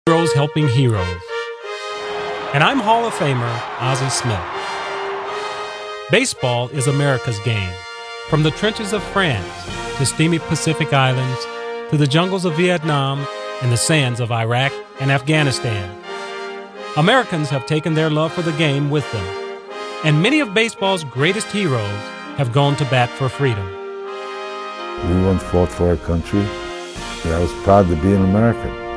Heroes Helping Heroes. And I'm Hall of Famer Ozzie Smith. Baseball is America's game. From the trenches of France to steamy Pacific Islands to the jungles of Vietnam and the sands of Iraq and Afghanistan. Americans have taken their love for the game with them. And many of baseball's greatest heroes have gone to bat for freedom. We once fought for our country, and I was proud to be an American.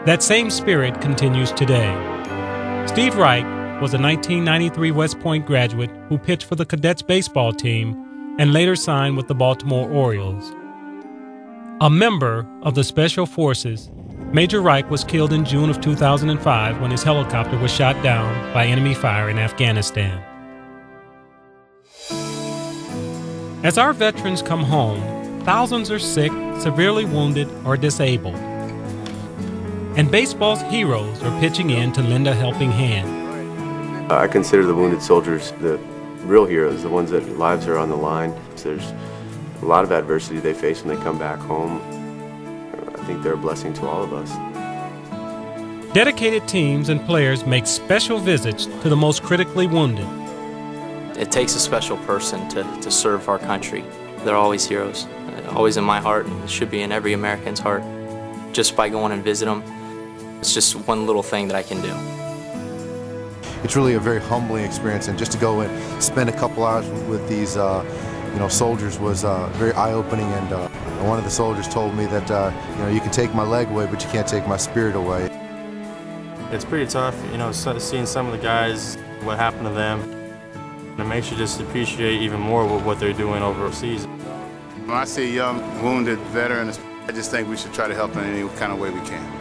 That same spirit continues today. Steve Reich was a 1993 West Point graduate who pitched for the Cadets baseball team and later signed with the Baltimore Orioles. A member of the Special Forces, Major Reich was killed in June of 2005 when his helicopter was shot down by enemy fire in Afghanistan. As our veterans come home, thousands are sick, severely wounded, or disabled. And baseball's heroes are pitching in to lend a helping hand. I consider the wounded soldiers the real heroes, the ones that lives are on the line. So there's a lot of adversity they face when they come back home. I think they're a blessing to all of us. Dedicated teams and players make special visits to the most critically wounded. It takes a special person to serve our country. They're always heroes, always in my heart, and it should be in every American's heart. Just by going and visit them, it's just one little thing that I can do. It's really a very humbling experience, and just to go and spend a couple hours with these soldiers was very eye-opening. And one of the soldiers told me that you can take my leg away, but you can't take my spirit away. It's pretty tough, seeing some of the guys, what happened to them. It makes you just appreciate even more what they're doing overseas. When I see young, wounded veterans, I just think we should try to help in any kind of way we can.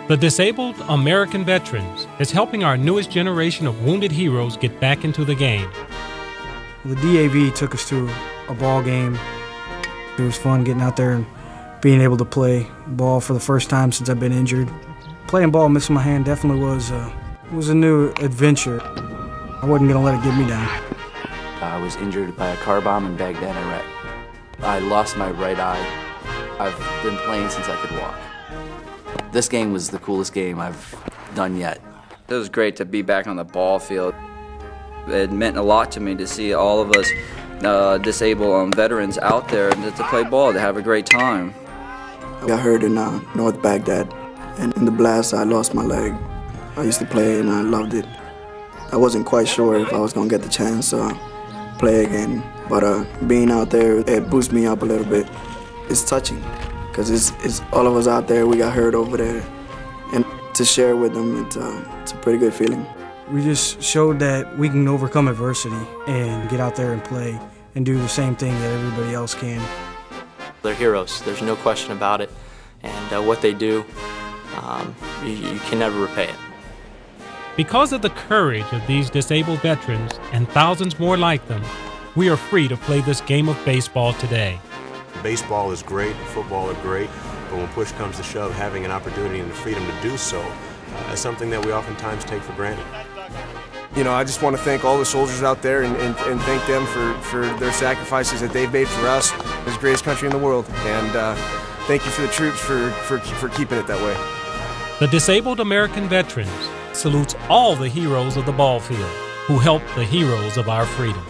The Disabled American Veterans is helping our newest generation of wounded heroes get back into the game. The DAV took us to a ball game. It was fun getting out there and being able to play ball for the first time since I've been injured. Playing ball, missing my hand, definitely was a new adventure. I wasn't going to let it get me down. I was injured by a car bomb in Baghdad, Iraq. I lost my right eye. I've been playing since I could walk. This game was the coolest game I've done yet. It was great to be back on the ball field. It meant a lot to me to see all of us disabled veterans out there to play ball, to have a great time. I got hurt in North Baghdad, and in the blast I lost my leg. I used to play and I loved it. I wasn't quite sure if I was going to get the chance to play again, but being out there, it boosted me up a little bit. It's touching, because it's all of us out there, we got hurt over there, and to share with them, it's a pretty good feeling. We just showed that we can overcome adversity and get out there and play and do the same thing that everybody else can. They're heroes, there's no question about it, and what they do, you can never repay it. Because of the courage of these disabled veterans and thousands more like them, we are free to play this game of baseball today. Baseball is great, football is great, but when push comes to shove, having an opportunity and the freedom to do so is something that we oftentimes take for granted. I just want to thank all the soldiers out there and thank them for their sacrifices that they've made for us as the greatest country in the world. And thank you for the troops for keeping it that way. The Disabled American Veterans salutes all the heroes of the ball field who help the heroes of our freedom.